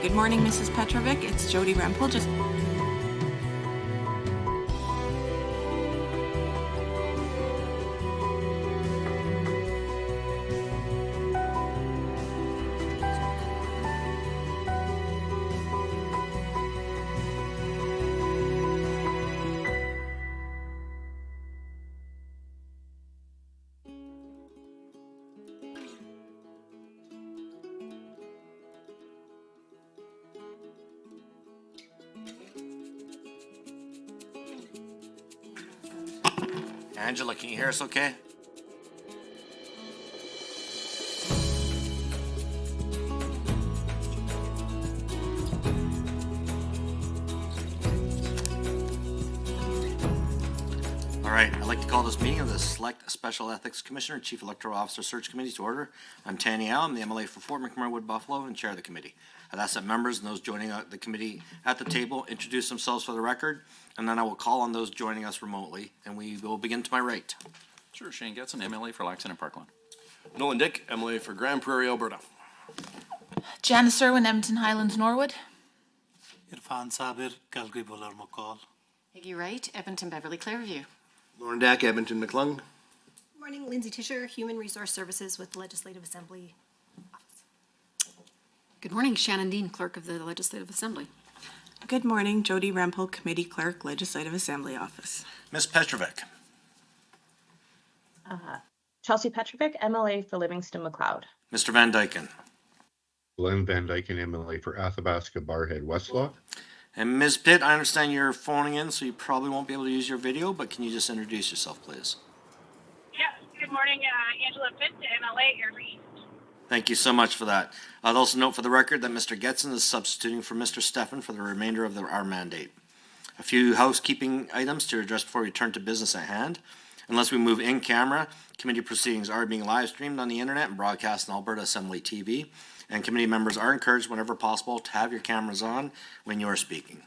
Good morning, Mrs. Petrovic. It's Jody Rempel. Angela, can you hear us okay? All right, I'd like to call this meeting of the Select Special Ethics Commissioner, Chief Electoral Officer Search Committee to order. I'm Tanny Al, I'm the MLA for Fort McMurray Wood Buffalo and Chair of the committee. I'd ask that members and those joining the committee at the table introduce themselves for the record, and then I will call on those joining us remotely, and we will begin to my right. Sure, Shane Getson, MLA for Laxton and Parkland. Nolan Dick, MLA for Grand Prairie, Alberta. Janice Irwin, Edmonton Highlands, Norwood. Irfan Sabir, Calgary Buller McCall. Peggy Wright, Edmonton Beverly Clairview. Lauren Dack, Edmonton McClung. Good morning, Lindsay Tisher, Human Resource Services with the Legislative Assembly Office. Good morning, Shannon Dean, Clerk of the Legislative Assembly. Good morning, Jody Rempel, Committee Clerk, Legislative Assembly Office. Ms. Petrovic. Chelsea Petrovic, MLA for Livingston McLeod. Mr. Van Dyken. Glenn Van Dyken, MLA for Athabasca Barhead Westlaw. And Ms. Pitt, I understand you're phoning in, so you probably won't be able to use your video, but can you just introduce yourself, please? Yes, good morning, Angela Pitt, MLA, Airdrie East. Thank you so much for that. I'd also note for the record that Mr. Getson is substituting for Mr. Steffen for the remainder of our mandate. A few housekeeping items to address before we turn to business at hand. Unless we move in camera, committee proceedings are being live streamed on the internet and broadcast on Alberta Assembly TV. And committee members are encouraged whenever possible to have your cameras on when you are speaking.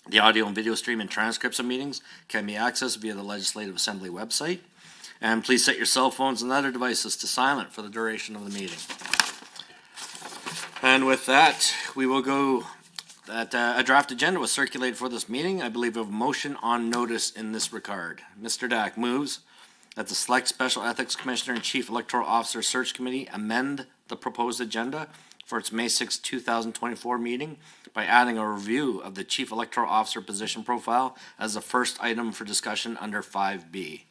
The audio and video stream and transcripts of meetings can be accessed via the Legislative Assembly website. And please set your cell phones and other devices to silent for the duration of the meeting. And with that, we will go that a draft agenda was circulated for this meeting. I believe we have a motion on notice in this regard. Mr. Dack moves that the Select Special Ethics Commissioner and Chief Electoral Officer Search Committee amend the proposed agenda for its May 6, 2024 meeting by adding a review of the Chief Electoral Officer position profile as the first item for discussion under 5B.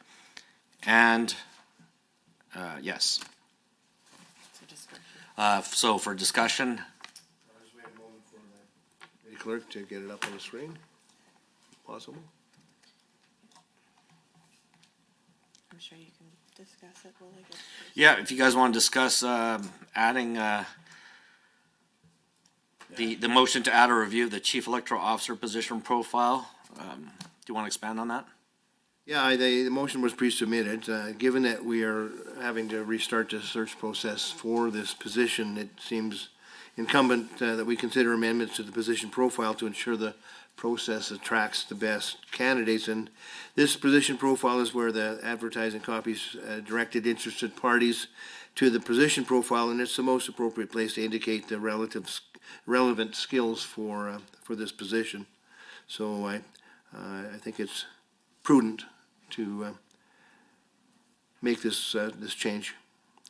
And, yes. So for discussion. I'll just wait a moment for the committee clerk to get it up on the screen, if possible. I'm sure you can discuss it while I get. Yeah, if you guys want to discuss adding the motion to add a review of the Chief Electoral Officer position profile, do you want to expand on that? Yeah, the motion was pre-submitted. Given that we are having to restart the search process for this position, it seems incumbent that we consider amendments to the position profile to ensure the process attracts the best candidates. And this position profile is where the advertising copies directed interested parties to the position profile, and it's the most appropriate place to indicate the relevant skills for this position. So I think it's prudent to make this change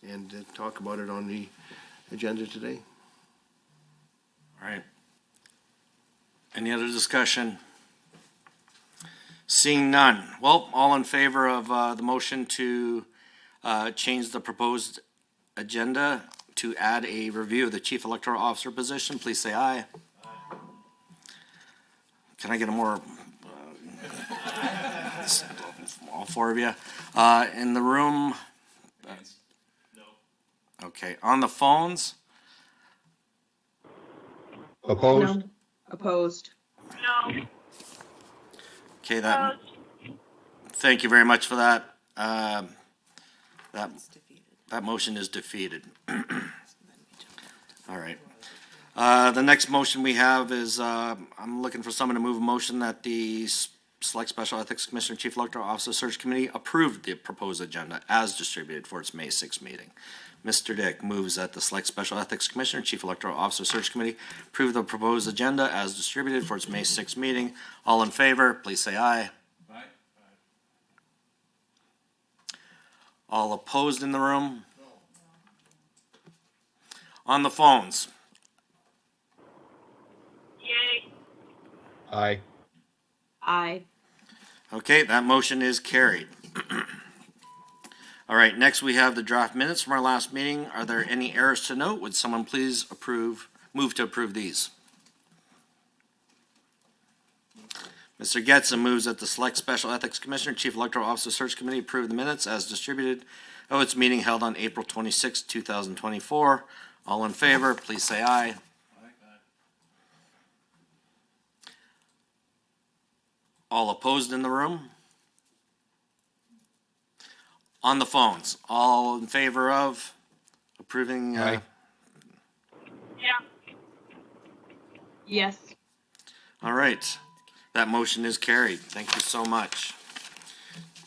and talk about it on the agenda today. All right. Any other discussion? Seeing none. Well, all in favor of the motion to change the proposed agenda to add a review of the Chief Electoral Officer position, please say aye. Aye. Can I get a more, all four of you? In the room? No. Okay, on the phones? Opposed? No. Opposed. No. Okay, thank you very much for that. That motion is defeated. All right. The next motion we have is, I'm looking for someone to move a motion that the Select Special Ethics Commissioner, Chief Electoral Officer Search Committee approved the proposed agenda as distributed for its May 6th meeting. Mr. Dick moves that the Select Special Ethics Commissioner, Chief Electoral Officer Search Committee approve the proposed agenda as distributed for its May 6th meeting. All in favor, please say aye. Aye. All opposed in the room? On the phones? Yay. Aye. Aye. Okay, that motion is carried. All right, next we have the draft minutes from our last meeting. Are there any errors to note? Would someone please move to approve these? Mr. Getson moves that the Select Special Ethics Commissioner, Chief Electoral Officer Search Committee approve the minutes as distributed of its meeting held on April 26, 2024. All in favor, please say aye. All opposed in the room? On the phones, all in favor of approving? Aye. Yeah. Yes. All right, that motion is carried. Thank you so much.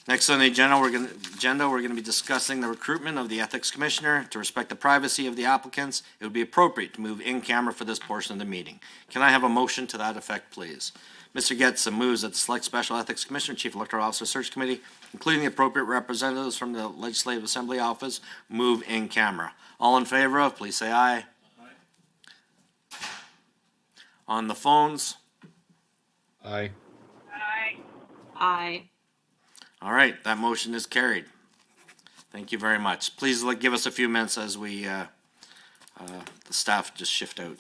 Next on the agenda, we're going to be discussing the recruitment of the Ethics Commissioner. To respect the privacy of the applicants, it would be appropriate to move in camera for this portion of the meeting. Can I have a motion to that effect, please? Mr. Getson moves that the Select Special Ethics Commissioner, Chief Electoral Officer Search Committee, including the appropriate representatives from the Legislative Assembly Office, move in camera. All in favor of, please say aye. Aye. On the phones? Aye. Aye. Aye. All right, that motion is carried. Thank you very much. Please give us a few minutes as we, the staff just shift out.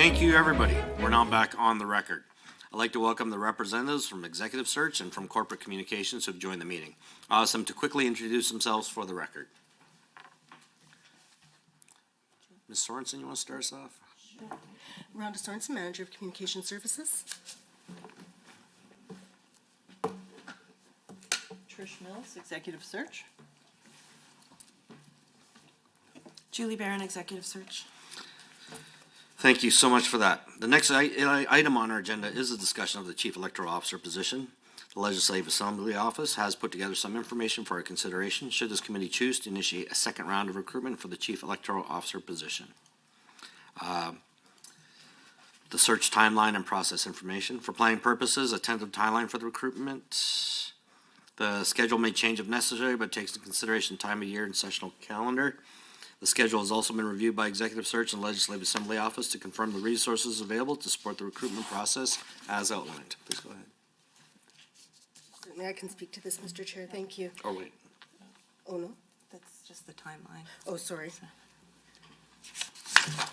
Thank you, everybody. We're now back on the record. I'd like to welcome the representatives from Executive Search and from Corporate Communications who have joined the meeting. I'll ask them to quickly introduce themselves for the record. Ms. Sorensen, you want to start us off? Rhonda Sorensen, Manager of Communication Services. Trish Mills, Executive Search. Julie Barron, Executive Search. Thank you so much for that. The next item on our agenda is a discussion of the Chief Electoral Officer position. The Legislative Assembly Office has put together some information for our consideration should this committee choose to initiate a second round of recruitment for the Chief Electoral Officer position. The search timeline and process information. For planning purposes, a tentative timeline for the recruitment. The schedule may change if necessary, but takes into consideration time of year and sessional calendar. The schedule has also been reviewed by Executive Search and Legislative Assembly Office to confirm the resources available to support the recruitment process as outlined. Please go ahead. Certainly, I can speak to this, Mr. Chair. Thank you. Oh, wait. Oh, no? That's just the timeline. Oh, sorry.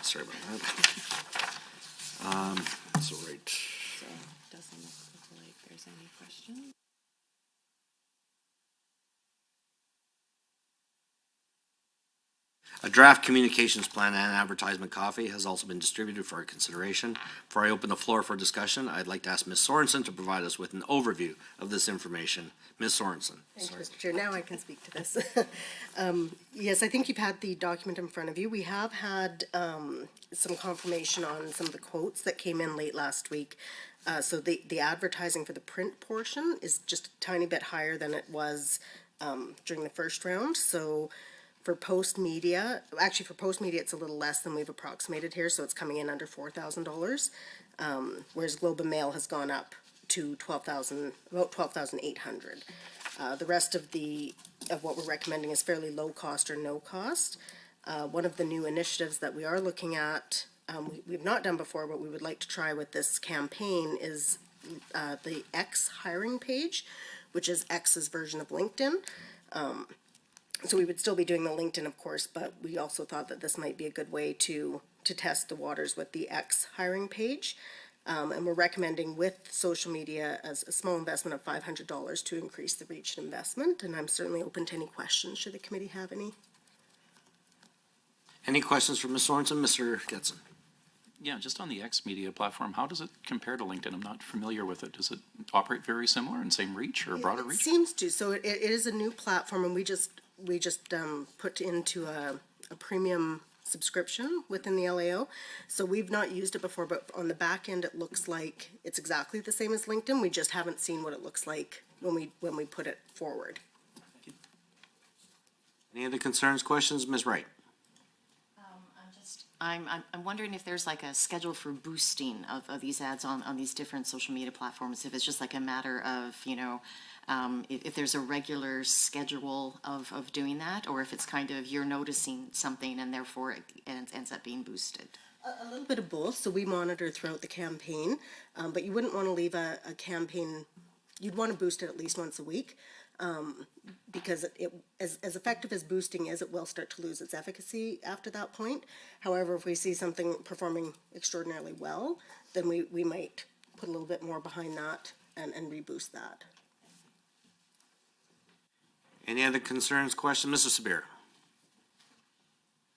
Sorry about that. So right. So doesn't look like there's any questions. A draft communications plan and advertisement copy has also been distributed for our consideration. Before I open the floor for discussion, I'd like to ask Ms. Sorensen to provide us with an overview of this information. Ms. Sorensen. Thank you, Mr. Chair. Now I can speak to this. Yes, I think you've had the document in front of you. We have had some confirmation on some of the quotes that came in late last week. So the advertising for the print portion is just a tiny bit higher than it was during the first round. So for post media, actually for post media, it's a little less than we've approximated here, so it's coming in under $4,000. Whereas Globe and Mail has gone up to about $12,800. The rest of what we're recommending is fairly low cost or no cost. One of the new initiatives that we are looking at, we've not done before, but we would like to try with this campaign is the X hiring page, which is X's version of LinkedIn. So we would still be doing the LinkedIn, of course, but we also thought that this might be a good way to test the waters with the X hiring page. And we're recommending with social media as a small investment of $500 to increase the reach and investment. And I'm certainly open to any questions, should the committee have any. Any questions for Ms. Sorensen? Mr. Getson. Yeah, just on the X media platform, how does it compare to LinkedIn? I'm not familiar with it. Does it operate very similar and same reach or broader reach? It seems to. So it is a new platform, and we just put into a premium subscription within the LAO. So we've not used it before, but on the back end, it looks like it's exactly the same as LinkedIn. We just haven't seen what it looks like when we put it forward. Any other concerns, questions? Ms. Wright. I'm wondering if there's like a schedule for boosting of these ads on these different social media platforms, if it's just like a matter of, if there's a regular schedule of doing that, or if it's kind of you're noticing something and therefore it ends up being boosted. A little bit of both. So we monitor throughout the campaign, but you wouldn't want to leave a campaign, you'd want to boost it at least once a week. Because as effective as boosting is, it will start to lose its efficacy after that point. However, if we see something performing extraordinarily well, then we might put a little bit more behind that and reboost that. Any other concerns, questions? Mr. Sabir.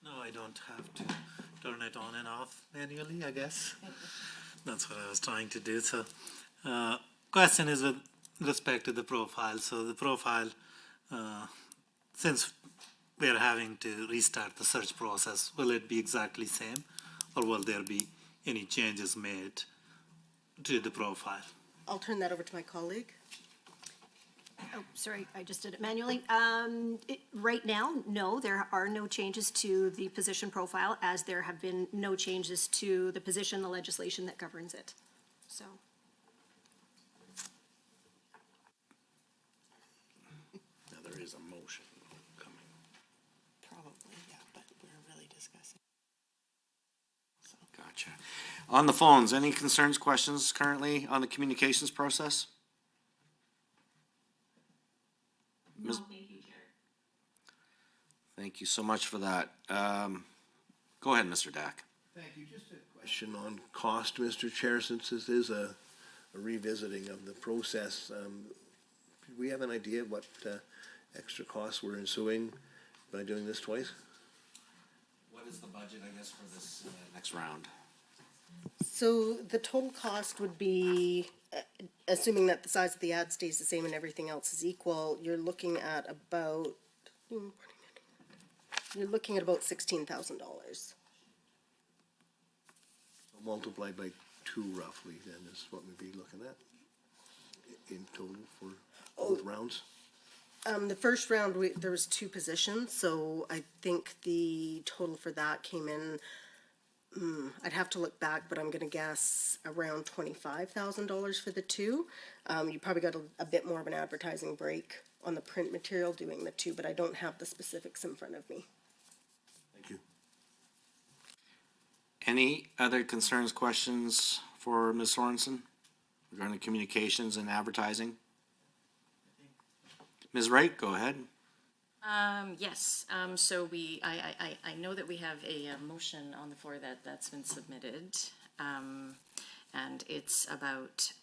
No, I don't have to turn it on and off manually, I guess. That's what I was trying to do. So, question is with respect to the profile. So the profile, since we're having to restart the search process, will it be exactly same, or will there be any changes made to the profile? I'll turn that over to my colleague. Oh, sorry, I just did it manually. Right now, no, there are no changes to the position profile, as there have been no changes to the position, the legislation that governs it. So. Now there is a motion coming. Probably, yeah, but we're really discussing. So. Gotcha. On the phones, any concerns, questions currently on the communications process? No, thank you, Chair. Thank you so much for that. Go ahead, Mr. Dack. Thank you. Just a Question on cost, Mr. Chair, since this is a revisiting of the process. Do we have an idea of what extra costs we're ensuing by doing this twice? What is the budget, I guess, for this next round? So the total cost would be, assuming that the size of the ad stays the same and everything else is equal, you're looking at about $16,000. Multiplied by 2 roughly, then is what we'd be looking at in total for both rounds. The first round, there was 2 positions, so I think the total for that came in, I'd have to look back, but I'm gonna guess around $25,000 for the 2. You probably got a bit more of an advertising break on the print material doing the 2, but I don't have the specifics in front of me. Thank you. Any other concerns, questions for Ms. Sorensen regarding communications and advertising? Ms. Wright, go ahead. Yes, so I know that we have a motion on the floor that's been submitted. And it's about,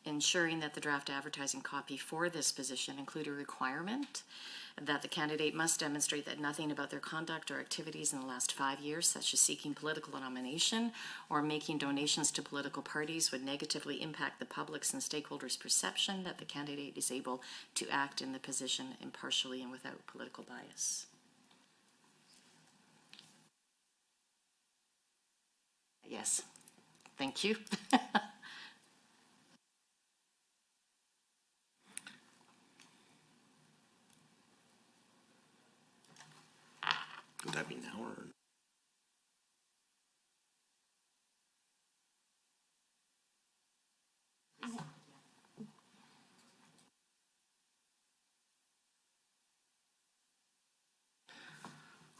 ensuring that the draft advertising copy for this position include a requirement that the candidate must demonstrate that nothing about their conduct or activities in the last 5 years, such as seeking political nomination or making donations to political parties, would negatively impact the public's and stakeholders' perception that the candidate is able to act in the position impartially and without political bias. Yes, thank you. Would that be now or?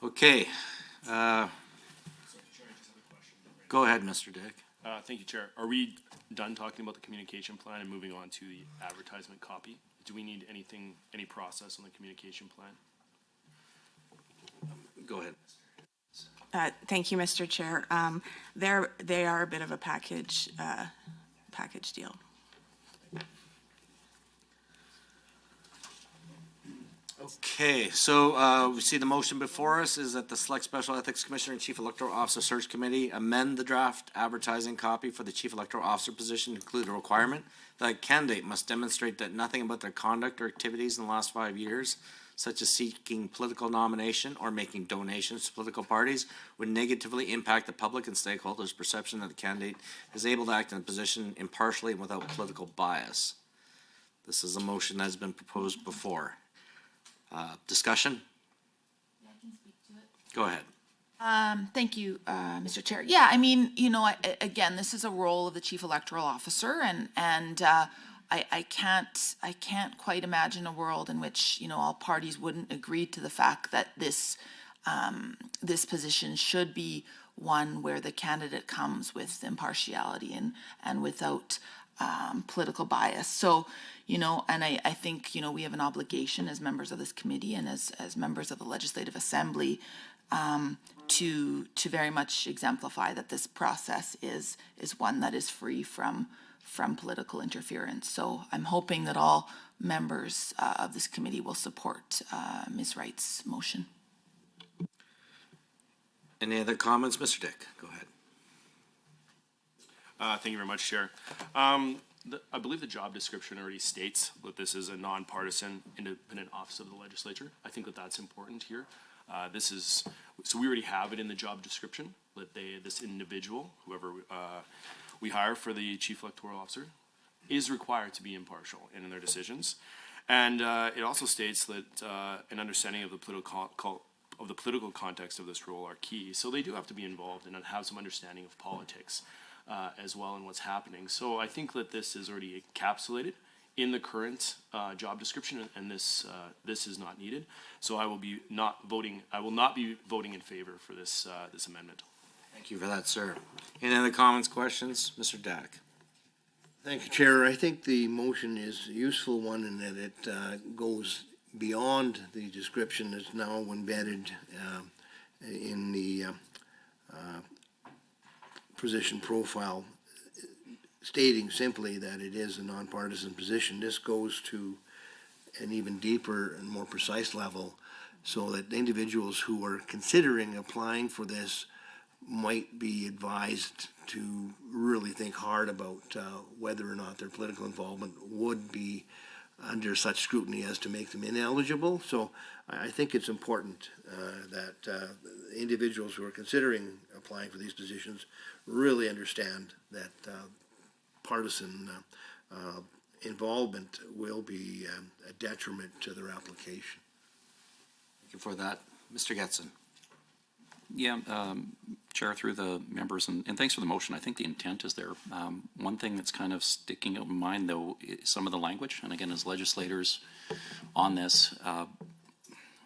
Okay. Go ahead, Mr. Dick. Thank you, Chair. Are we done talking about the communication plan and moving on to the advertisement copy? Do we need any process on the communication plan? Go ahead. Thank you, Mr. Chair. They are a bit of a package deal. Okay, so we see the motion before us is that the Select Special Ethics Commissioner and Chief Electoral Officer Search Committee amend the draft advertising copy for the Chief Electoral Officer position to include a requirement that a candidate must demonstrate that nothing about their conduct or activities in the last 5 years, such as seeking political nomination or making donations to political parties, would negatively impact the public and stakeholders' perception that the candidate is able to act in a position impartially and without political bias. This is a motion that has been proposed before. Discussion? Yeah, I can speak to it. Go ahead. Thank you, Mr. Chair. Yeah, I mean, again, this is a role of the Chief Electoral Officer, and I can't quite imagine a world in which, all parties wouldn't agree to the fact that this position should be one where the candidate comes with impartiality and without political bias. So, and I think, we have an obligation as members of this committee and as members of the Legislative Assembly to very much exemplify that this process is one that is free from political interference. So I'm hoping that all members of this committee will support Ms. Wright's motion. Any other comments? Mr. Dick, go ahead. Thank you very much, Chair. I believe the job description already states that this is a nonpartisan, independent office of the legislature. I think that that's important here. So we already have it in the job description that this individual, whoever we hire for the Chief Electoral Officer, is required to be impartial in their decisions. And it also states that an understanding of the political context of this role are key. So they do have to be involved and have some understanding of politics as well and what's happening. So I think that this is already encapsulated in the current job description, and this is not needed. So I will not be voting in favor for this amendment. Thank you for that, sir. Any other comments, questions? Mr. Dack. Thank you, Chair. I think the motion is a useful one in that it goes beyond the description that's now embedded in the position profile stating simply that it is a nonpartisan position. This goes to an even deeper and more precise level so that individuals who are considering applying for this might be advised to really think hard about whether or not their political involvement would be under such scrutiny as to make them ineligible. So I think it's important that individuals who are considering applying for these positions really understand that partisan involvement will be a detriment to their application. Thank you for that. Mr. Getson. Yeah, Chair, through the members, and thanks for the motion. I think the intent is there. One thing that's kind of sticking out in mind, though, is some of the language. And again, as legislators on this,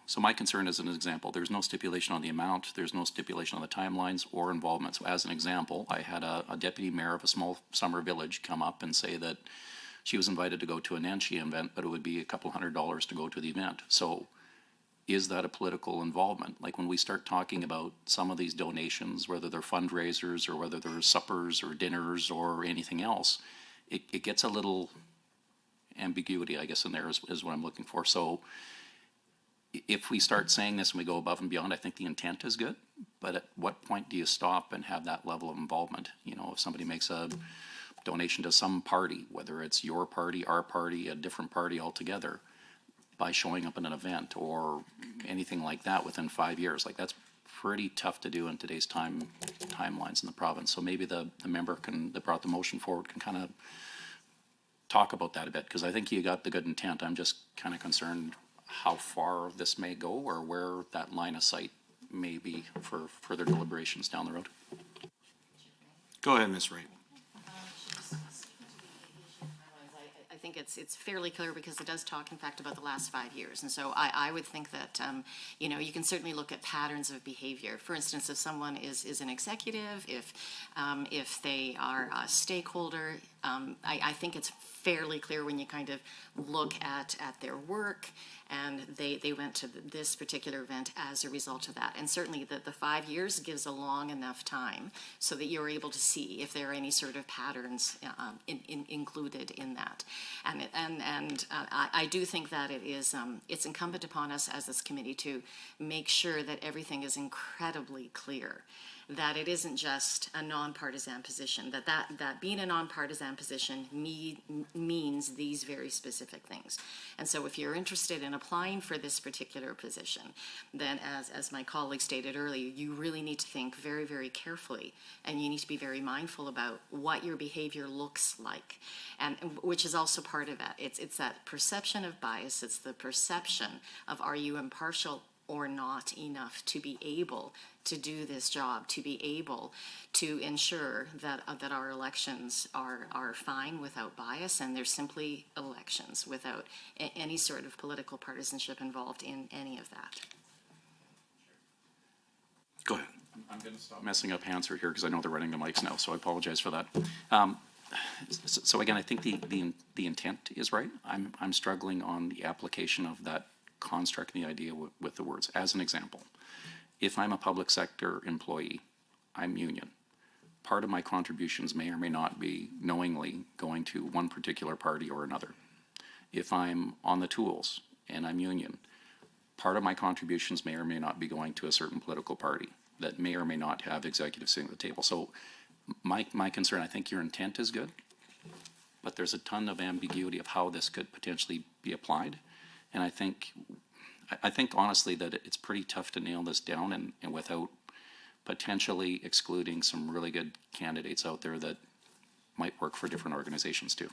so my concern is an example. There's no stipulation on the amount. There's no stipulation on the timelines or involvement. So as an example, I had a deputy mayor of a small summer village come up and say that she was invited to go to a Nancy event, but it would be a couple $100 to go to the event. So is that a political involvement? Like when we start talking about some of these donations, whether they're fundraisers or whether they're suppers or dinners or anything else, it gets a little ambiguity, I guess, in there is what I'm looking for. So if we start saying this and we go above and beyond, I think the intent is good, but at what point do you stop and have that level of involvement? You know, if somebody makes a donation to some party, whether it's your party, our party, a different party altogether, by showing up in an event or anything like that within 5 years. Like that's pretty tough to do in today's timelines in the province. So maybe the member that brought the motion forward can kind of talk about that a bit, because I think you got the good intent. I'm just kind of concerned how far this may go or where that line of sight may be for further deliberations down the road. Go ahead, Ms. Wright. I think it's fairly clear because it does talk, in fact, about the last 5 years. And so I would think that, you know, you can certainly look at patterns of behavior. For instance, if someone is an executive, if they are a stakeholder, I think it's fairly clear when you kind of look at their work and they went to this particular event as a result of that. And certainly the 5 years gives a long enough time so that you're able to see if there are any sort of patterns included in that. And I do think that it is it's incumbent upon us as this committee to make sure that everything is incredibly clear, that it isn't just a nonpartisan position, that being a nonpartisan position means these very specific things. And so if you're interested in applying for this particular position, then as my colleague stated earlier, you really need to think very, very carefully, and you need to be very mindful about what your behavior looks like, and which is also part of that. It's that perception of bias. It's the perception of, are you impartial or not enough to be able to do this job, to be able to ensure that our elections are fine without bias, and they're simply elections without any sort of political partisanship involved in any of that. Go ahead. I'm going to stop messing up hands here because I know they're running the mics now, so I apologize for that. So again, I think the intent is right. I'm struggling on the application of that construct, the idea with the words. As an example, if I'm a public sector employee, I'm union. Part of my contributions may or may not be knowingly going to one particular party or another. If I'm on the tools and I'm union, part of my contributions may or may not be going to a certain political party that may or may not have executives sitting at the table. So my concern, I think your intent is good, but there's a ton of ambiguity of how this could potentially be applied. And I think honestly that it's pretty tough to nail this down and without potentially excluding some really good candidates out there that might work for different organizations too.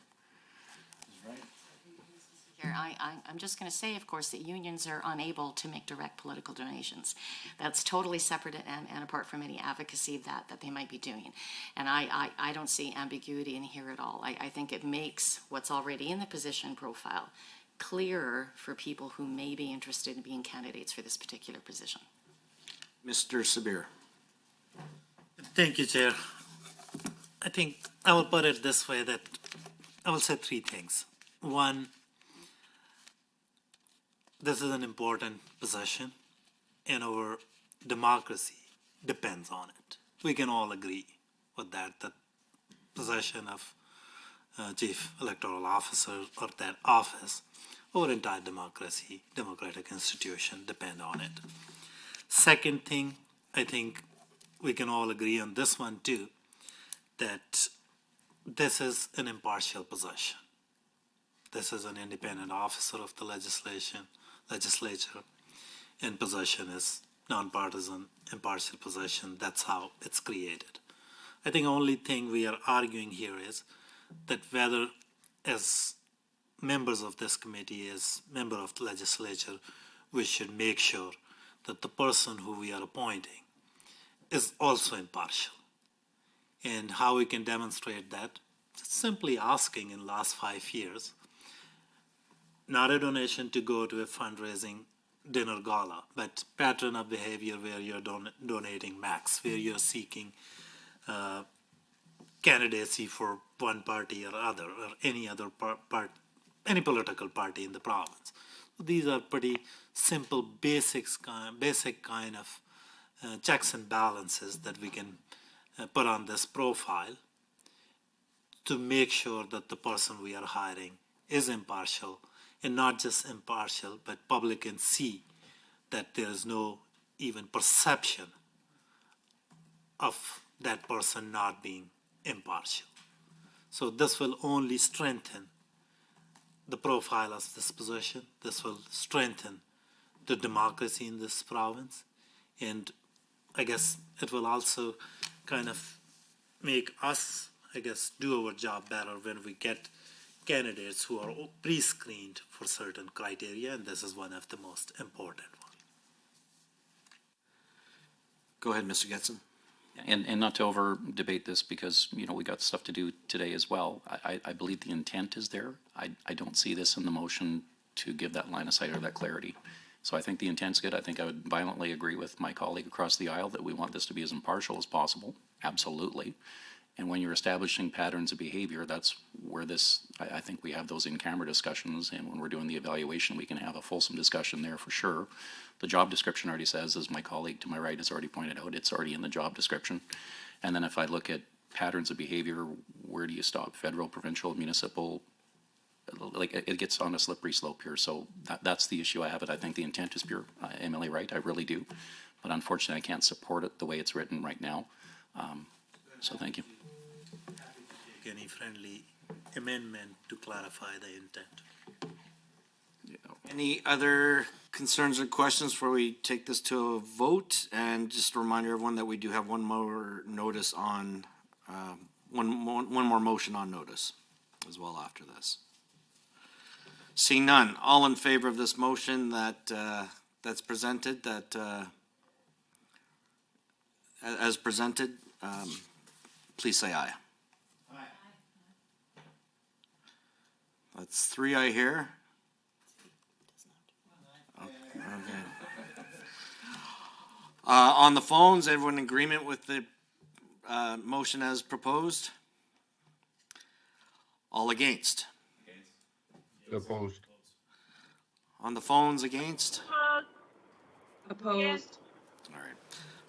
Here, I'm just going to say, of course, that unions are unable to make direct political donations. That's totally separate and apart from any advocacy that they might be doing. And I don't see ambiguity in here at all. I think it makes what's already in the position profile clearer for people who may be interested in being candidates for this particular position. Mr. Sabir. Thank you, Chair. I think I will put it this way, that I will say three things. One, this is an important position and our democracy depends on it. We can all agree with that possession of chief electoral officer or that office, our entire democratic institution depend on it. Second thing, I think we can all agree on this one too, that this is an impartial position. This is an independent officer of the legislature, and position is nonpartisan, impartial position. That's how it's created. I think only thing we are arguing here is that whether as members of this committee, as member of the legislature, we should make sure that the person who we are appointing is also impartial. And how we can demonstrate that? Simply asking in the last 5 years, not a donation to go to a fundraising dinner gala, but pattern of behavior where you're donating max, where you're seeking candidacy for one party or other, or any other any political party in the province. These are pretty simple, basic kind of checks and balances that we can put on this profile to make sure that the person we are hiring is impartial, and not just impartial, but public can see that there is no even perception of that person not being impartial. So this will only strengthen the profile of this position. This will strengthen the democracy in this province. And I guess it will also kind of make us, I guess, do our job better when we get candidates who are pre-screened for certain criteria, and this is one of the most important ones. Go ahead, Mr. Getson. And not to over debate this because, we got stuff to do today as well. I believe the intent is there. I don't see this in the motion to give that line of sight or that clarity. So I think the intent's good. I think I would violently agree with my colleague across the aisle that we want this to be as impartial as possible. Absolutely. And when you're establishing patterns of behavior, that's where I think we have those in-camera discussions, and when we're doing the evaluation, we can have a fulsome discussion there for sure. The job description already says, as my colleague to my right has already pointed out, it's already in the job description. And then if I look at patterns of behavior, where do you stop? Federal, provincial, municipal? Like, it gets on a slippery slope here. So that's the issue I have. I think the intent is pure. MLA right, I really do. But unfortunately, I can't support it the way it's written right now. So thank you. Any friendly amendment to clarify the intent? Any other concerns or questions before we take this to a vote? And just a reminder everyone that we do have one more notice on, one more motion on notice as well after this. Seeing none, all in favor of this motion that's presented, as presented, please say aye. That's 3 I hear. Okay. On the phones, everyone in agreement with the motion as proposed? All against? Opposed. On the phones, against? Opposed. All right.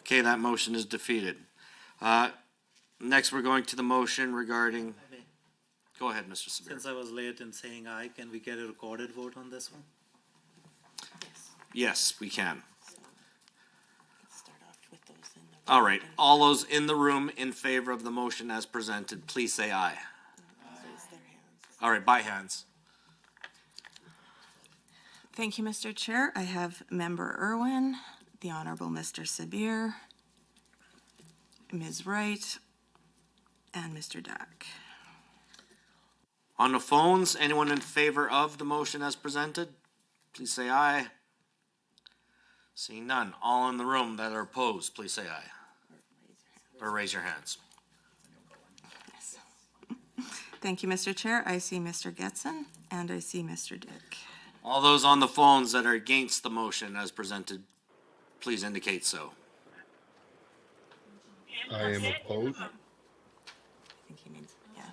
Okay, that motion is defeated. Next, we're going to the motion regarding... Go ahead, Mr. Sabir. Since I was late in saying aye, can we get a recorded vote on this one? Yes, we can. Start off with those in the. All right, all those in the room in favor of the motion as presented, please say aye. All right, by hands. Thank you, Mr. Chair. I have Member Irwin, the Honorable Mr. Sabir, Ms. Wright, and Mr. Dack. On the phones, anyone in favor of the motion as presented, please say aye. Seeing none, all in the room that are opposed, please say aye. Or raise your hands. Yes. Thank you, Mr. Chair. I see Mr. Getson and I see Mr. Dick. All those on the phones that are against the motion as presented, please indicate so. I am opposed. I think he means, yeah.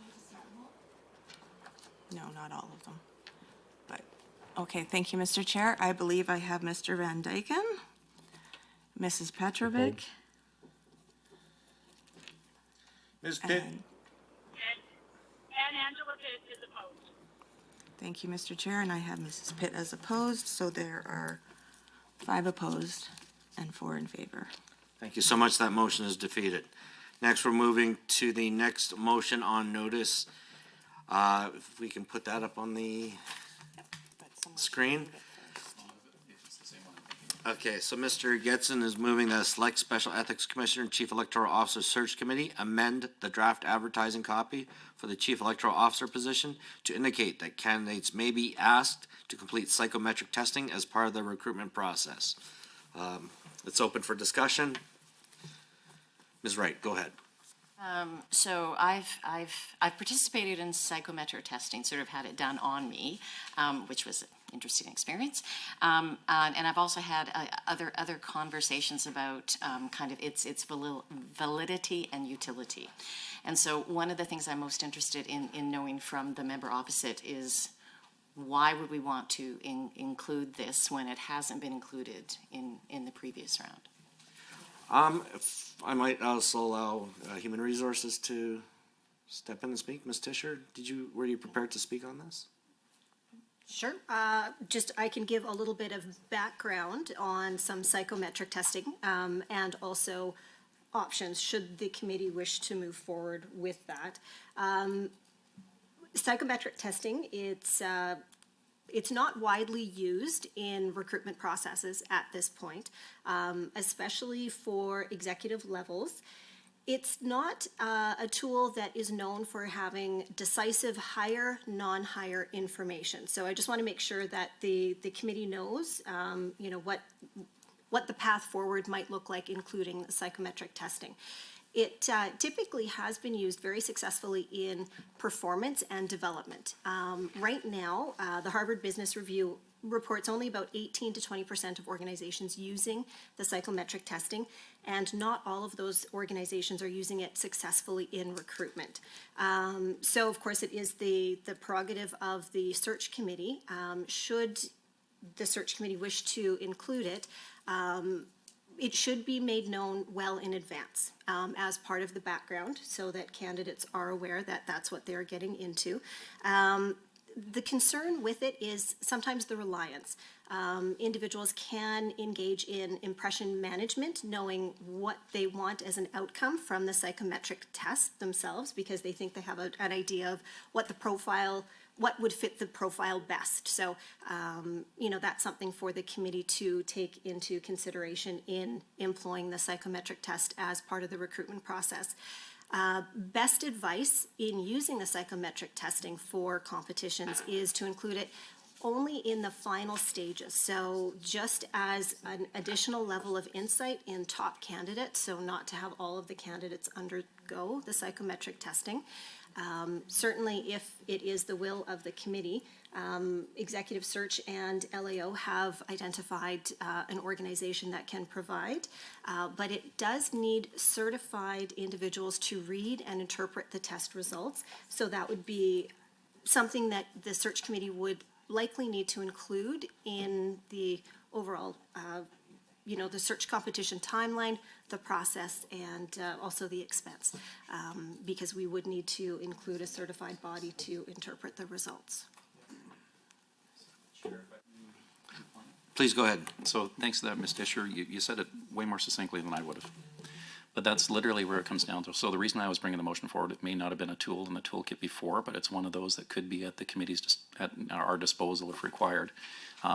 No, not all of them. But, okay, thank you, Mr. Chair. I believe I have Mr. Van Dyken, Mrs. Petrovic, Ms. Pitt? And Angela Pitt is opposed. Thank you, Mr. Chair, and I have Mrs. Pitt as opposed, so there are 5 opposed and 4 in favor. Thank you so much. That motion is defeated. Next, we're moving to the next motion on notice. If we can put that up on the screen. Okay, so Mr. Getson is moving that Select Special Ethics Commissioner and Chief Electoral Officer Search Committee amend the draft advertising copy for the Chief Electoral Officer position to indicate that candidates may be asked to complete psychometric testing as part of the recruitment process. It's open for discussion. Ms. Wright, go ahead. So I've participated in psychometric testing, sort of had it done on me, which was an interesting experience. And I've also had other conversations about kind of its validity and utility. And so one of the things I'm most interested in knowing from the member opposite is why would we want to include this when it hasn't been included in the previous round? If I might also allow Human Resources to step in and speak. Ms. Tischer, were you prepared to speak on this? Sure. I can give a little bit of background on some psychometric testing and also options should the committee wish to move forward with that. Psychometric testing, it's not widely used in recruitment processes at this point, especially for executive levels. It's not a tool that is known for having decisive hire, non-hire information. So I just want to make sure that the committee knows, what the path forward might look like, including the psychometric testing. It typically has been used very successfully in performance and development. Right now, the Harvard Business Review reports only about 18 to 20% of organizations using the psychometric testing, and not all of those organizations are using it successfully in recruitment. So, of course, it is the prerogative of the search committee. Should the search committee wish to include it, it should be made known well in advance as part of the background so that candidates are aware that that's what they're getting into. The concern with it is sometimes the reliance. Individuals can engage in impression management, knowing what they want as an outcome from the psychometric test themselves, because they think they have an idea of what would fit the profile best. So, that's something for the committee to take into consideration in employing the psychometric test as part of the recruitment process. Best advice in using the psychometric testing for competitions is to include it only in the final stages. So just as an additional level of insight in top candidates, so not to have all of the candidates undergo the psychometric testing. Certainly if it is the will of the committee, Executive Search and LAO have identified an organization that can provide, but it does need certified individuals to read and interpret the test results. So that would be something that the search committee would likely need to include in the overall, the search competition timeline, the process, and also the expense, because we would need to include a certified body to interpret the results. Please go ahead. So thanks for that, Ms. Disher. You said it way more succinctly than I would have. But that's literally where it comes down to. So the reason I was bringing the motion forward, it may not have been a tool in the toolkit before, but it's one of those that could be at the committee's at our disposal if required.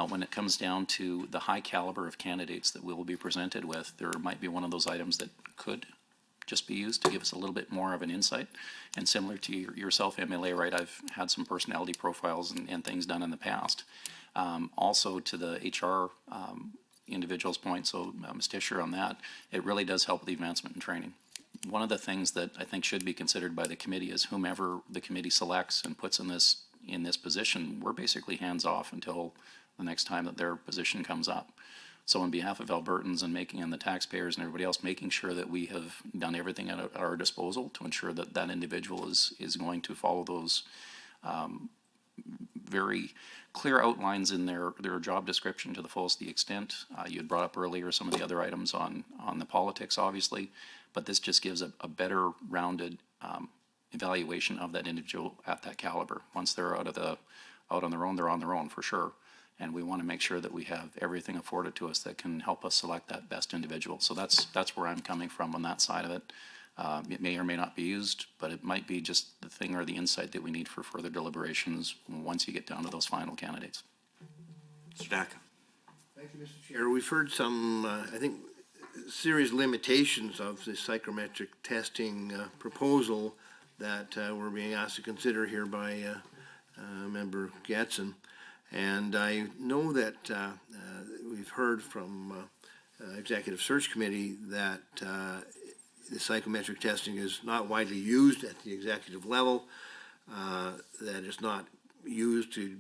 When it comes down to the high caliber of candidates that we will be presented with, there might be one of those items that could just be used to give us a little bit more of an insight. And similar to yourself, MLA, right, I've had some personality profiles and things done in the past. Also to the HR individual's point, so Ms. Tischer on that, it really does help the advancement and training. One of the things that I think should be considered by the committee is whomever the committee selects and puts in this position, we're basically hands off until the next time that their position comes up. So on behalf of Albertans and the taxpayers and everybody else, making sure that we have done everything at our disposal to ensure that that individual is going to follow those very clear outlines in their job description to the fullest extent. You had brought up earlier some of the other items on the politics, obviously, but this just gives a better rounded evaluation of that individual at that caliber. Once they're out on their own, they're on their own for sure. And we want to make sure that we have everything afforded to us that can help us select that best individual. So that's where I'm coming from on that side of it. It may or may not be used, but it might be just the thing or the insight that we need for further deliberations once you get down to those final candidates. Mr. Dack. Thank you, Mr. Chair. We've heard some, I think, serious limitations of the psychometric testing proposal that we're being asked to consider here by Member Getson. And I know that we've heard from Executive Search Committee that the psychometric testing is not widely used at the executive level, that it's not used to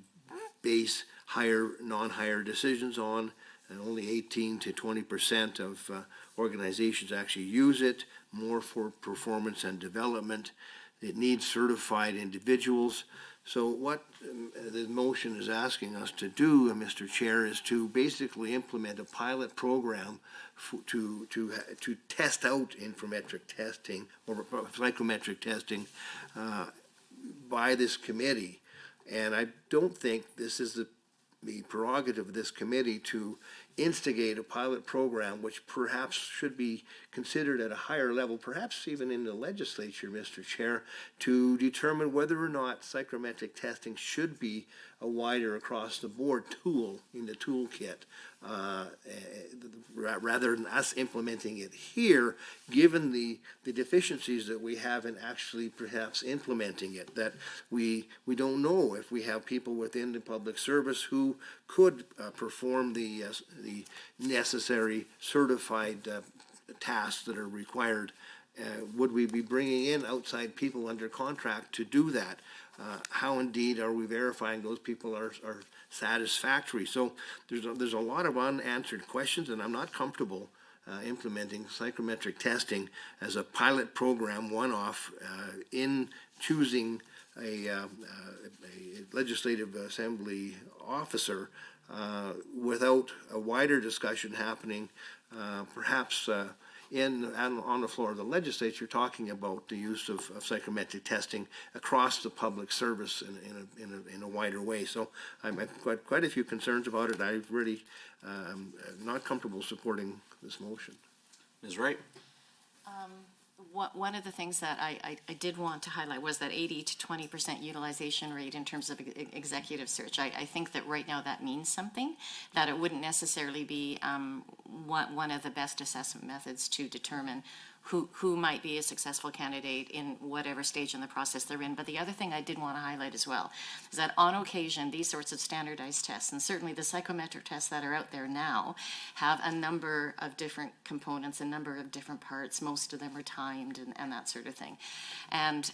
base hire, non-hire decisions on, and only 18 to 20% of organizations actually use it, more for performance and development. It needs certified individuals. So what the motion is asking us to do, Mr. Chair, is to basically implement a pilot program to test out informametric testing or psychometric testing by this committee. And I don't think this is the prerogative of this committee to instigate a pilot program which perhaps should be considered at a higher level, perhaps even in the legislature, Mr. Chair, to determine whether or not psychometric testing should be a wider across the board tool in the toolkit, rather than us implementing it here, given the deficiencies that we have in actually perhaps implementing it, that we don't know if we have people within the public service who could perform the necessary certified tasks that are required. Would we be bringing in outside people under contract to do that? How indeed are we verifying those people are satisfactory? So there's a lot of unanswered questions, and I'm not comfortable implementing psychometric testing as a pilot program one-off in choosing a legislative assembly officer without a wider discussion happening, perhaps on the floor of the legislature, talking about the use of psychometric testing across the public service in a wider way. So I've got quite a few concerns about it. I really am not comfortable supporting this motion. Ms. Wright. One of the things that I did want to highlight was that 80 to 20% utilization rate in terms of executive search. I think that right now that means something, that it wouldn't necessarily be one of the best assessment methods to determine who might be a successful candidate in whatever stage in the process they're in. But the other thing I did want to highlight as well is that on occasion, these sorts of standardized tests, and certainly the psychometric tests that are out there now, have a number of different components, a number of different parts. Most of them are timed and that sort of thing. And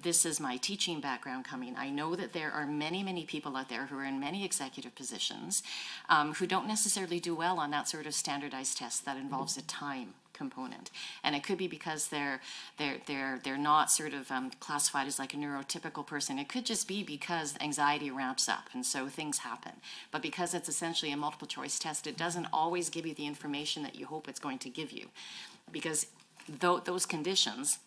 this is my teaching background coming. I know that there are many people out there who are in many executive positions who don't necessarily do well on that sort of standardized test that involves a time component, and it could be because they're not sort of classified as like a neurotypical person. It could just be because anxiety ramps up and so things happen. But because it's essentially a multiple choice test, it doesn't always give you the information that you hope it's going to give you, because those conditions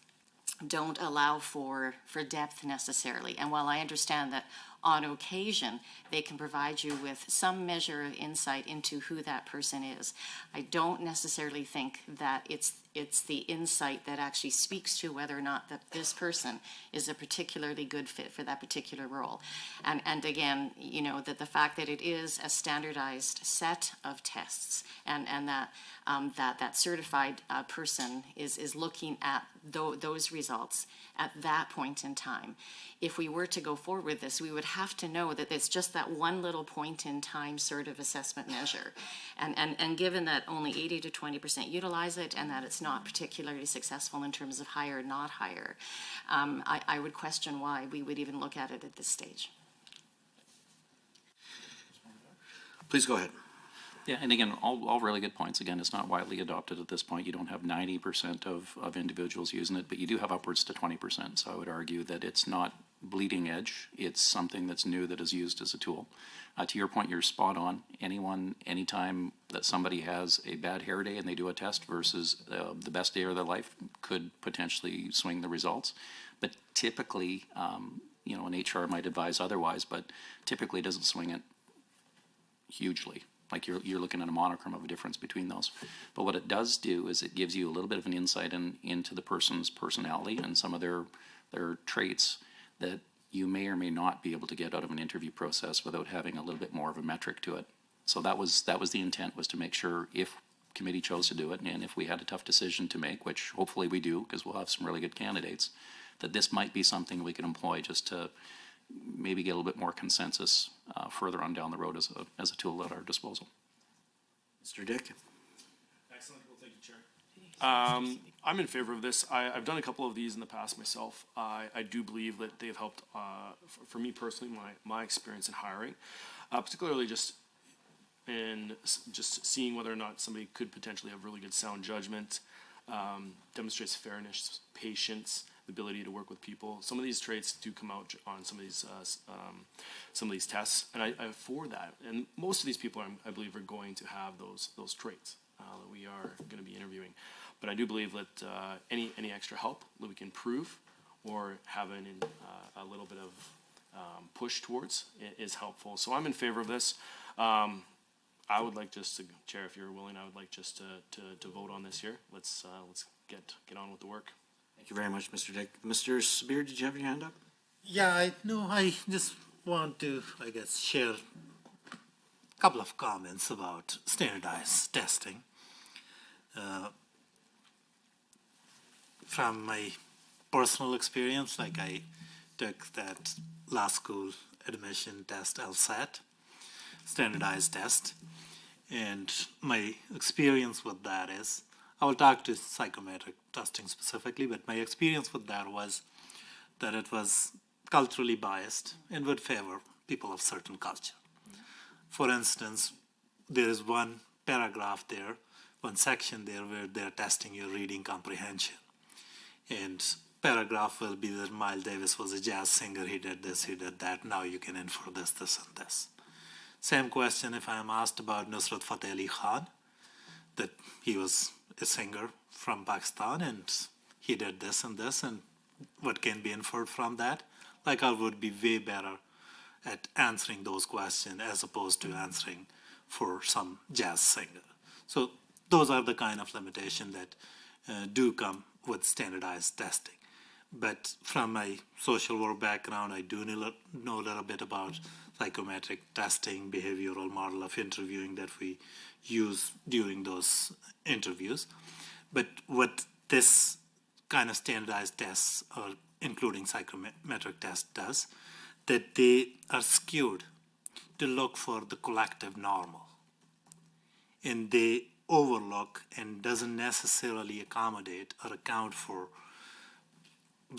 don't allow for depth necessarily. And while I understand that on occasion they can provide you with some measure of insight into who that person is, I don't necessarily think that it's the insight that actually speaks to whether or not that this person is a particularly good fit for that particular role. And again, you know, that the fact that it is a standardized set of tests, and that that certified person is looking at those results at that point in time. If we were to go forward with this, we would have to know that it's just that one little point in time sort of assessment measure. And given that only 80 to 20% utilize it, and that it's not particularly successful in terms of hire or not hire, I would question why we would even look at it at this stage. Please go ahead. Yeah, and again, all really good points. Again, it's not widely adopted at this point. You don't have 90% of individuals using it, but you do have upwards to 20%. So I would argue that it's not bleeding edge. It's something that's new that is used as a tool. To your point, you're spot on. Anytime that somebody has a bad hair day and they do a test versus the best day of their life could potentially swing the results. But typically, an HR might advise otherwise, but typically doesn't swing it hugely. Like you're looking at a monochrome of a difference between those. But what it does do is it gives you a little bit of an insight into the person's personality and some of their traits that you may or may not be able to get out of an interview process without having a little bit more of a metric to it. So that was the intent, was to make sure if committee chose to do it, and if we had a tough decision to make, which hopefully we do, because we'll have some really good candidates, that this might be something we could employ just to maybe get a little bit more consensus further on down the road as a tool at our disposal. Mr. Dick? Excellent. Well, thank you, Chair. I'm in favor of this. I've done a couple of these in the past myself. I do believe that they've helped, for me personally, my experience in hiring, particularly just in just seeing whether or not somebody could potentially have really good sound judgment, demonstrates fairness, patience, the ability to work with people. Some of these traits do come out on some of these tests, and I for that. And most of these people, I believe, are going to have those traits that we are going to be interviewing. But I do believe that any extra help that we can prove or have a little bit of push towards is helpful. So I'm in favor of this. I would like just to, Chair, if you're willing, I would like just to vote on this here. Let's get on with the work. Thank you very much, Mr. Dick. Mr. Sabir, did you have your hand up? Yeah, I just want to, I guess, share a couple of comments about standardized testing. From my personal experience, like I took that law school admission test, LSAT, standardized test, and my experience with that is, I will talk to psychometric testing specifically, but my experience with that was that it was culturally biased and would favor people of certain culture. For instance, there is one paragraph there, one section there where they're testing your reading comprehension. And paragraph will be that Miles Davis was a jazz singer, he did this, he did that, now you can infer this, this, and this. Same question if I am asked about Nusrat Fateh Ali Khan, that he was a singer from Pakistan and he did this and this, and what can be inferred from that? Like, I would be way better at answering those questions as opposed to answering for some jazz singer. So those are the kind of limitations that do come with standardized testing. But from my social work background, I do know a little bit about psychometric testing, behavioral model of interviewing that we use during those interviews. But what this kind of standardized tests, or including psychometric test, does, that they are skewed to look for the collective normal. And they overlook and doesn't necessarily accommodate or account for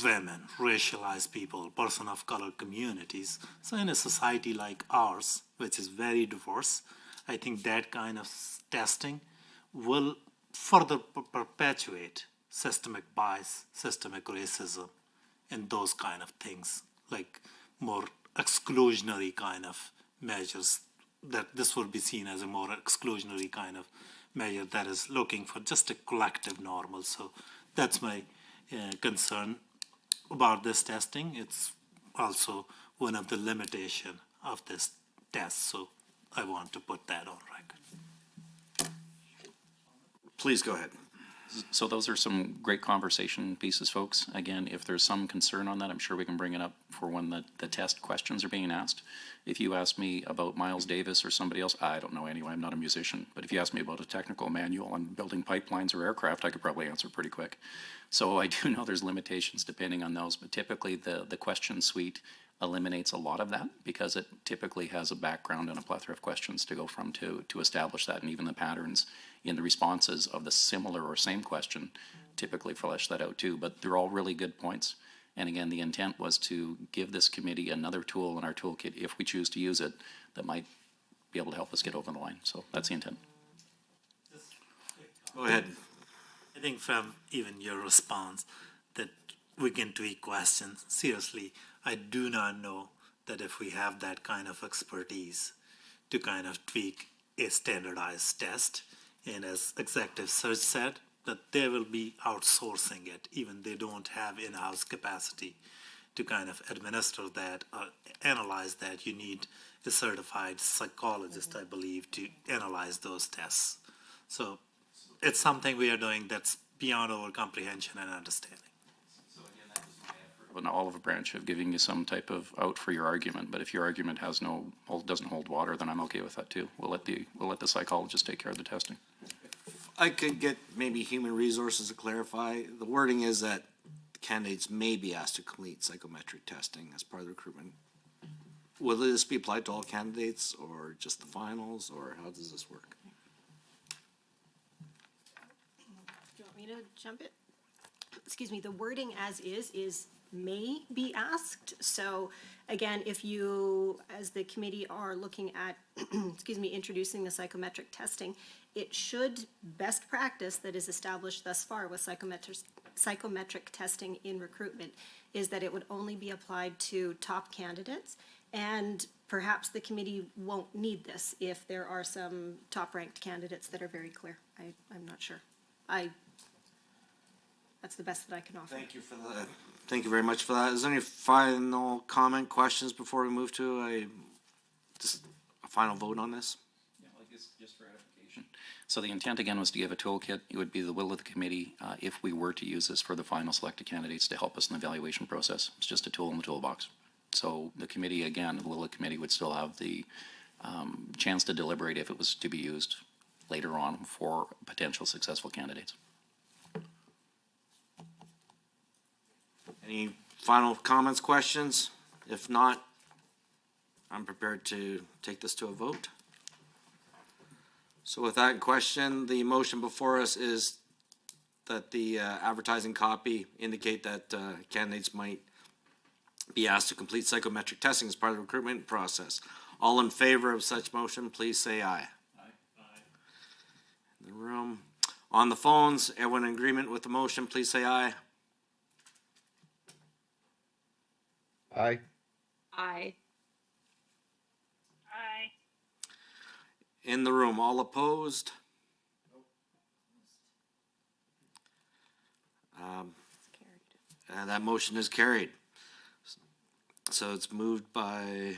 women, racialized people, person of color communities. So in a society like ours, which is very diverse, I think that kind of testing will further perpetuate systemic bias, systemic racism, and those kind of things, like more exclusionary kind of measures, that this will be seen as a more exclusionary kind of measure that is looking for just a collective normal. So that's my concern about this testing. It's also one of the limitations of this test, so I want to put that on record. Please go ahead. So those are some great conversation pieces, folks. Again, if there's some concern on that, I'm sure we can bring it up for when the test questions are being asked. If you ask me about Miles Davis or somebody else, I don't know anyway, I'm not a musician. But if you ask me about a technical manual on building pipelines or aircraft, I could probably answer pretty quick. So I do know there's limitations depending on those, but typically the question suite eliminates a lot of that because it typically has a background and a plethora of questions to go from to establish that, and even the patterns in the responses of the similar or same question typically flesh that out too. But they're all really good points. And again, the intent was to give this committee another tool in our toolkit, if we choose to use it, that might be able to help us get over the line. So that's the intent. Go ahead. I think from even your response that we can tweak questions. Seriously, I do not know that if we have that kind of expertise to kind of tweak a standardized test, and as Executive Search said, that they will be outsourcing it, even they don't have in-house capacity to kind of administer that or analyze that. You need a certified psychologist, I believe, to analyze those tests. So it's something we are doing that's beyond our comprehension and understanding. An olive branch of giving you some type of out for your argument, but if your argument has doesn't hold water, then I'm okay with that too. We'll let the psychologist take care of the testing. I could get maybe human resources to clarify. The wording is that candidates may be asked to complete psychometric testing as part of the recruitment. Will this be applied to all candidates or just the finals, or how does this work? Do you want me to jump it? Excuse me, the wording as is may be asked. So again, if you, as the committee, are looking at, excuse me, introducing the psychometric testing, it should, best practice that is established thus far with psychometric testing in recruitment is that it would only be applied to top candidates, and perhaps the committee won't need this if there are some top-ranked candidates that are very clear. I'm not sure. That's the best that I can offer. Thank you for that. Thank you very much for that. Is there any final comment, questions before we move to a final vote on this? Yeah, like just for edification. So the intent again was to give a toolkit. It would be the will of the committee if we were to use this for the final selected candidates to help us in the evaluation process. It's just a tool in the toolbox. So the committee, again, the will of the committee would still have the chance to deliberate if it was to be used later on for potential successful candidates. Any final comments, questions? If not, I'm prepared to take this to a vote. So with that question, the motion before us is that the advertising copy indicate that candidates might be asked to complete psychometric testing as part of the recruitment process. All in favor of such motion, please say aye. Aye. In the room. On the phones, everyone in agreement with the motion, please say aye. Aye. Aye. Aye. In the room, all opposed? And that motion is carried. So it's moved by,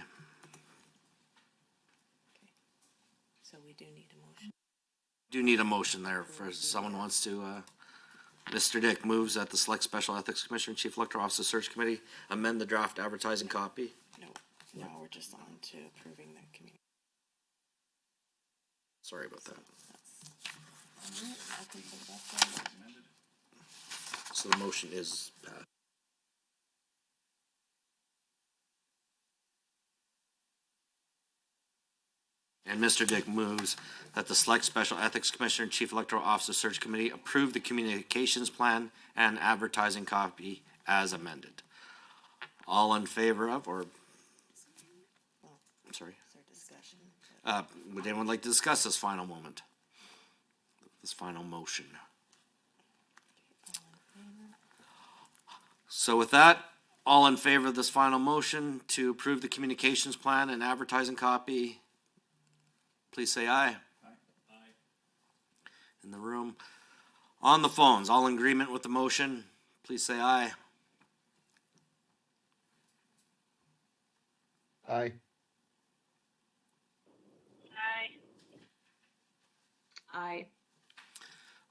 So we do need a motion. do need a motion there for someone wants to, Mr. Dick moves that the Select Special Ethics Commissioner and Chief Electoral Officer Search Committee amend the draft advertising copy. No, we're just on to approving the community. Sorry about that. I can put that down. So the motion is passed. And Mr. Dick moves that the Select Special Ethics Commissioner and Chief Electoral Officer Search Committee approve the communications plan and advertising copy as amended. All in favor of, or, I'm sorry. Would anyone like to discuss this final moment? This final motion? So with that, all in favor of this final motion to approve the communications plan and advertising copy, please say aye. Aye. In the room. On the phones, all in agreement with the motion, please say aye. Aye. Aye. Aye.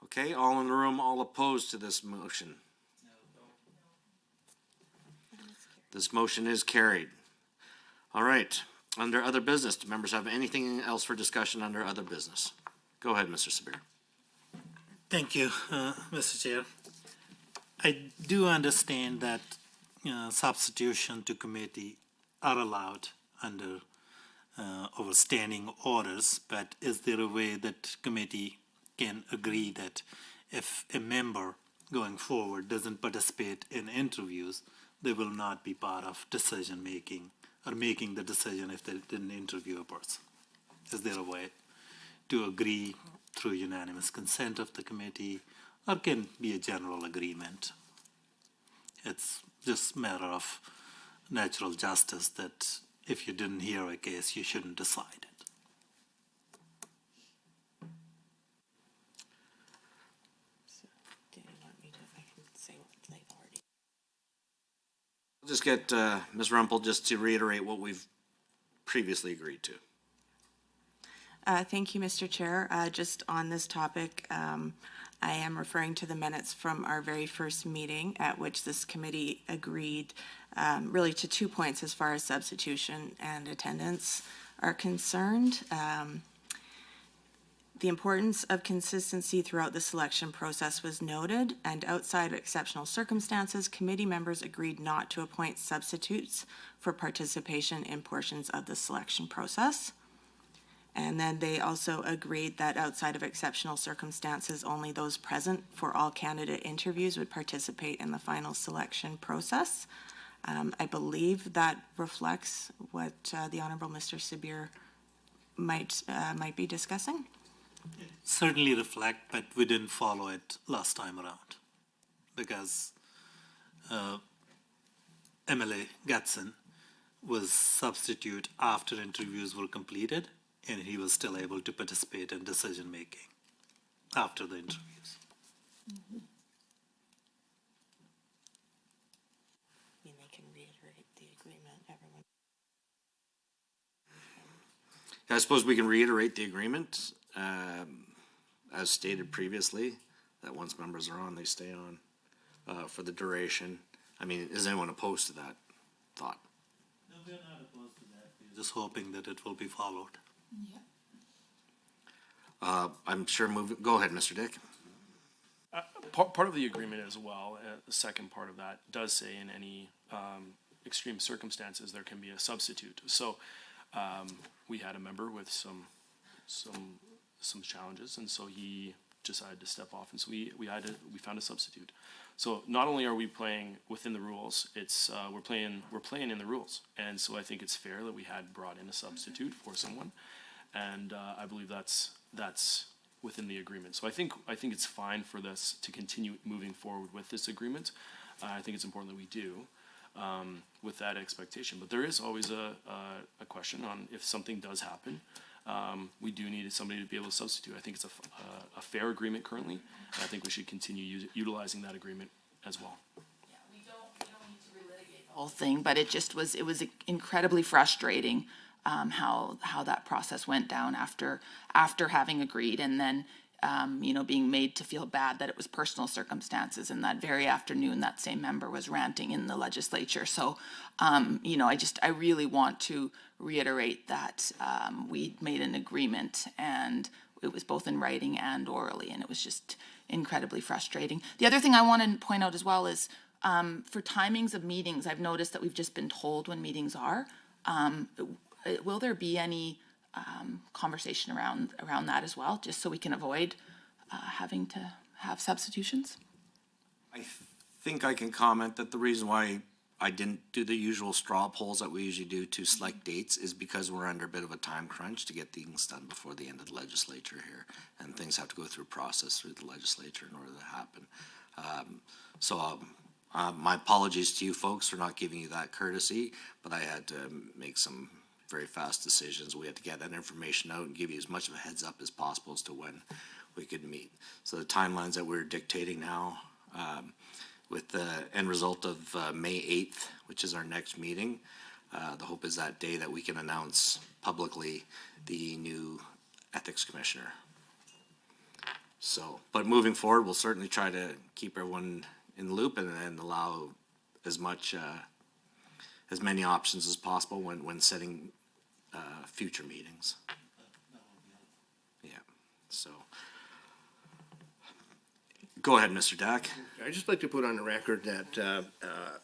Okay, all in the room, all opposed to this motion. This motion is carried. All right, under other business, do members have anything else for discussion under other business? Go ahead, Mr. Sabir. Thank you, Mr. Chair. I do understand that substitution to committee are allowed under our standing orders, but is there a way that committee can agree that if a member going forward doesn't participate in interviews, they will not be part of decision making or making the decision if they didn't interview a person? Is there a way to agree through unanimous consent of the committee, or can be a general agreement It's just a matter of natural justice that if you didn't hear a case, you shouldn't decide it. Do you want me to, I can say what they've already. I'll just get Ms. Rumpel just to reiterate what we've previously agreed to. Thank you, Mr. Chair. Just on this topic, I am referring to the minutes from our very first meeting at which this committee agreed really to 2 points as far as substitution and attendance are concerned. The importance of consistency throughout the selection process was noted, and outside of exceptional circumstances, committee members agreed not to appoint substitutes for participation in portions of the selection process. And then they also agreed that outside of exceptional circumstances, only those present for all candidate interviews would participate in the final selection process. I believe that reflects what the Honourable Mr. Sabir might be discussing. Certainly reflect, but we didn't follow it last time around because MLA Gatson was substitute after interviews were completed, and he was still able to participate in decision making after the interviews. I mean, they can reiterate the agreement, everyone. I suppose we can reiterate the agreement, as stated previously, that once members are on, they stay on for the duration. I mean, is anyone opposed to that thought? No, we're not opposed to that. We're just hoping that it will be followed. I'm sure go ahead, Mr. Dick. Part of the agreement as well, the second part of that does say in any extreme circumstances there can be a substitute. So we had a member with some challenges, and so he decided to step off, and so we found a substitute. So not only are we playing within the rules, it's we're playing in the rules, and so I think it's fair that we had brought in a substitute for someone, and I believe that's within the agreement. So I think it's fine for this to continue moving forward with this agreement. I think it's important that we do with that expectation. But there is always a question on if something does happen. We do need somebody to be able to substitute. I think it's a fair agreement currently, and I think we should continue utilizing that agreement as well. Yeah, we don't need to relitigate the whole thing, but it was incredibly frustrating how that process went down after having agreed, and then being made to feel bad that it was personal circumstances, and that very afternoon that same member was ranting in the legislature. So I really want to reiterate that we made an agreement, and it was both in writing and orally, and it was just incredibly frustrating. The other thing I want to point out as well is for timings of meetings, I've noticed that we've just been told when meetings are. Will there be any conversation around that as well, just so we can avoid having to have substitutions? I think I can comment that the reason why I didn't do the usual straw polls that we usually do to select dates is because we're under a bit of a time crunch to get things done before the end of the legislature here, and things have to go through a process through the legislature in order to happen. My apologies to you folks for not giving you that courtesy, but I had to make some very fast decisions. We had to get that information out and give you as much of a heads up as possible as to when we could meet. So the timelines that we're dictating now, with the end result of May 8th, which is our next meeting, the hope is that day that we can announce publicly the new ethics commissioner. So, but moving forward, we'll certainly try to keep everyone in the loop and allow as many options as possible when setting future meetings. Yeah, so. Go ahead, Mr. Dack. I'd just like to put on the record that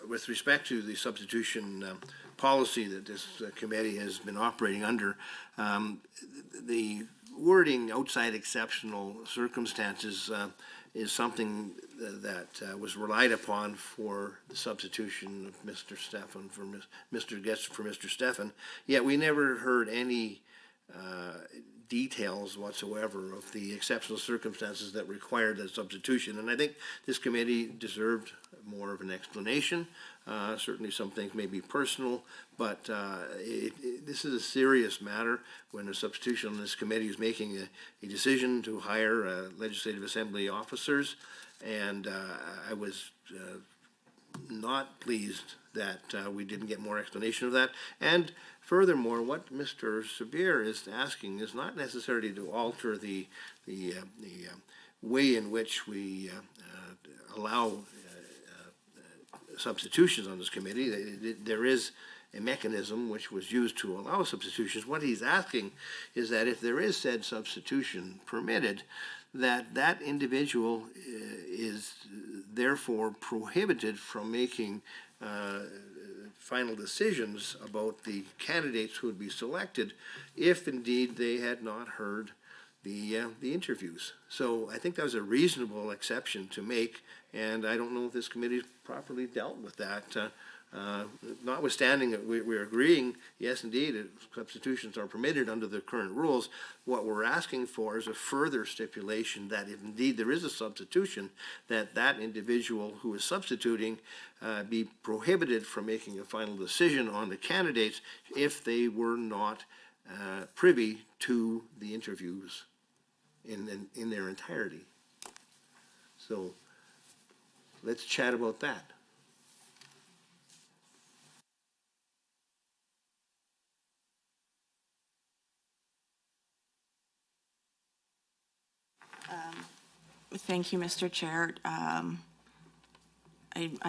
with respect to the substitution policy that this committee has been operating under, the wording outside exceptional circumstances is something that was relied upon for the substitution of Mr. Stefan for Mr. Getson for Mr. Stefan, yet we never heard any details whatsoever of the exceptional circumstances that required that substitution. And I think this committee deserved more of an explanation. Certainly some things may be personal, but this is a serious matter when a substitution on this committee is making a decision to hire legislative assembly officers. And I was not pleased that we didn't get more explanation of that. And furthermore, what Mr. Sabir is asking is not necessarily to alter the way in which we allow substitutions on this committee. There is a mechanism which was used to allow substitutions. What he's asking is that if there is said substitution permitted, that individual is therefore prohibited from making final decisions about the candidates who would be selected if indeed they had not heard the interviews. So I think that was a reasonable exception to make, and I don't know if this committee properly dealt with that. Notwithstanding that we're agreeing, yes, indeed, substitutions are permitted under the current rules. What we're asking for is a further stipulation that if indeed there is a substitution, that individual who is substituting be prohibited from making a final decision on the candidates if they were not privy to the interviews in their entirety. So let's chat about that. Thank you, Mr. Chair. I'm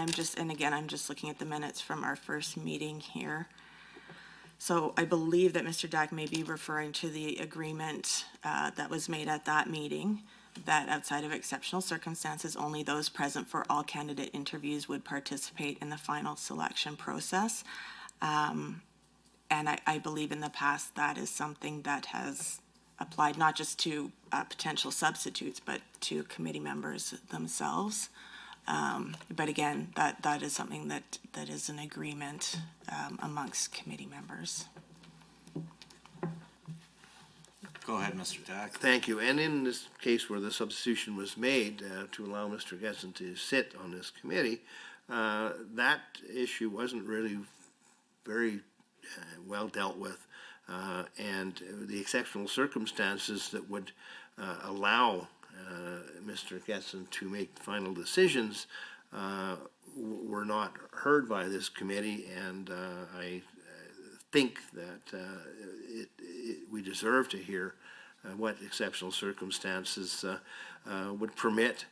just looking at the minutes from our first meeting here. So I believe that Mr. Dack may be referring to the agreement that was made at that meeting, that outside of exceptional circumstances, only those present for all candidate interviews would participate in the final selection process. And I believe in the past that is something that has applied not just to potential substitutes, but to committee members themselves. But again, that is something that is an agreement amongst committee members. Go ahead, Mr. Dack. Thank you. And in this case where the substitution was made to allow Mr. Getson to sit on this committee, that issue wasn't really very well dealt with. And the exceptional circumstances that would allow Mr. Getson to make final decisions were not heard by this committee, and I think that we deserve to hear what exceptional circumstances would permit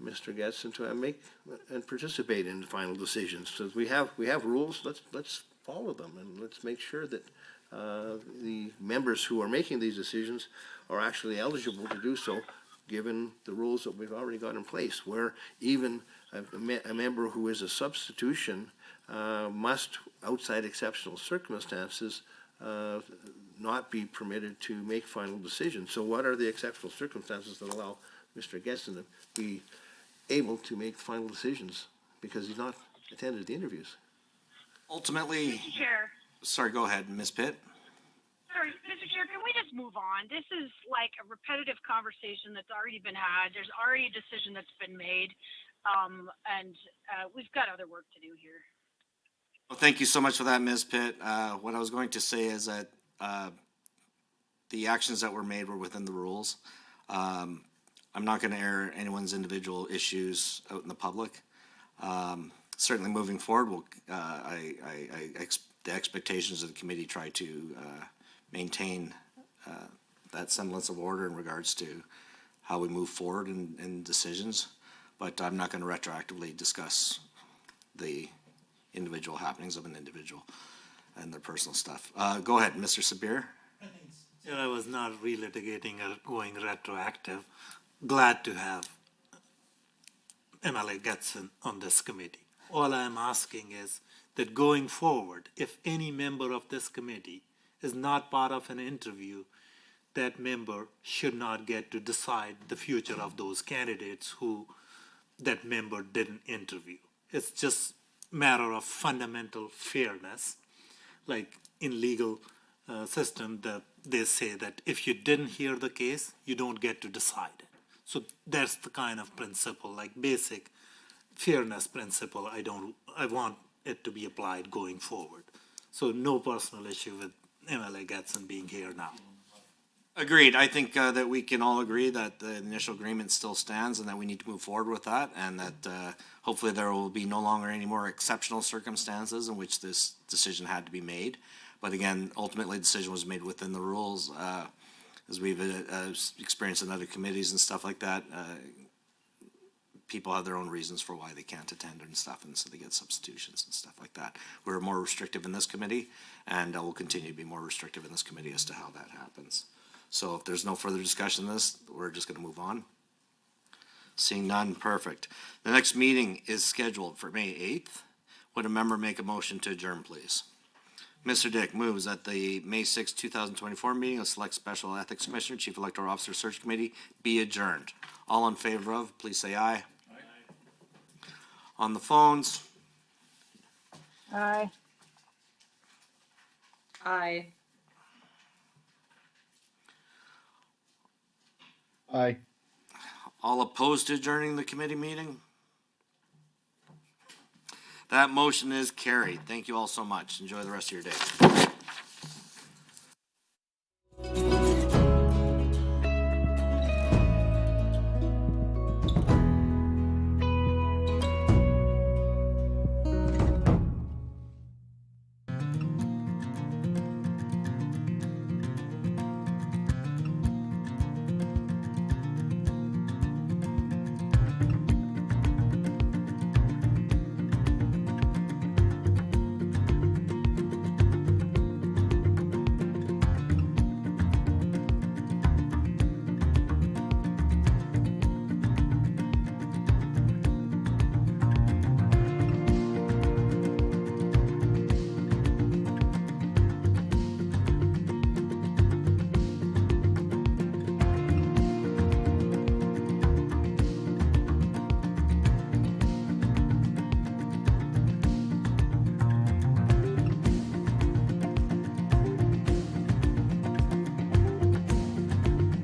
Mr. Getson to make and participate in final decisions. So we have rules. Let's follow them, and let's make sure that the members who are making these decisions are actually eligible to do so, given the rules that we've already got in place, where even a member who is a substitution must, outside exceptional circumstances, not be permitted to make final decisions. So what are the exceptional circumstances that allow Mr. Getson to be able to make final decisions because he's not attended the interviews? Ultimately, Mr. Chair. sorry, go ahead, Ms. Pitt. Sorry, Mr. Chair, can we just move on? This is like a repetitive conversation that's already been had. There's already a decision that's been made, and we've got other work to do here. Well, thank you so much for that, Ms. Pitt. What I was going to say is that the actions that were made were within the rules. I'm not going to air anyone's individual issues out in the public. Certainly moving forward, the expectations of the committee try to maintain that semblance of order in regards to how we move forward in decisions. But I'm not going to retroactively discuss the individual happenings of an individual and their personal stuff. Go ahead, Mr. Sabir. I was not relitigating or going retroactive. Glad to have MLA Getson on this committee. All I'm asking is that going forward, if any member of this committee is not part of an interview, that member should not get to decide the future of those candidates who that member didn't interview. It's just a matter of fundamental fairness. Like in legal system, that they say that if you didn't hear the case, you don't get to decide it. So that's the kind of principle, like basic fairness principle, I want it to be applied going forward. So no personal issue with MLA Getson being here now. Agreed. I think that we can all agree that the initial agreement still stands and that we need to move forward with that, and that hopefully there will be no longer any more exceptional circumstances in which this decision had to be made. But again, ultimately, the decision was made within the rules. As we've experienced in other committees and stuff like that, people have their own reasons for why they can't attend and stuff, and so they get substitutions and stuff like that. We're more restrictive in this committee, and we'll continue to be more restrictive in this committee as to how that happens. So if there's no further discussion on this, we're just going to move on. Seeing none, perfect. The next meeting is scheduled for May 8th. Would a member make a motion to adjourn, please? Mr. Dick moves that the May 6, 2024 meeting of Select Special Ethics Commissioner, Chief Electoral Officer Search Committee be adjourned. All in favor of, please say aye. Aye. On the phones. Aye. Aye. Aye. All opposed to adjourning the committee meeting? That motion is carried. Thank you all so much. Enjoy the rest of your day.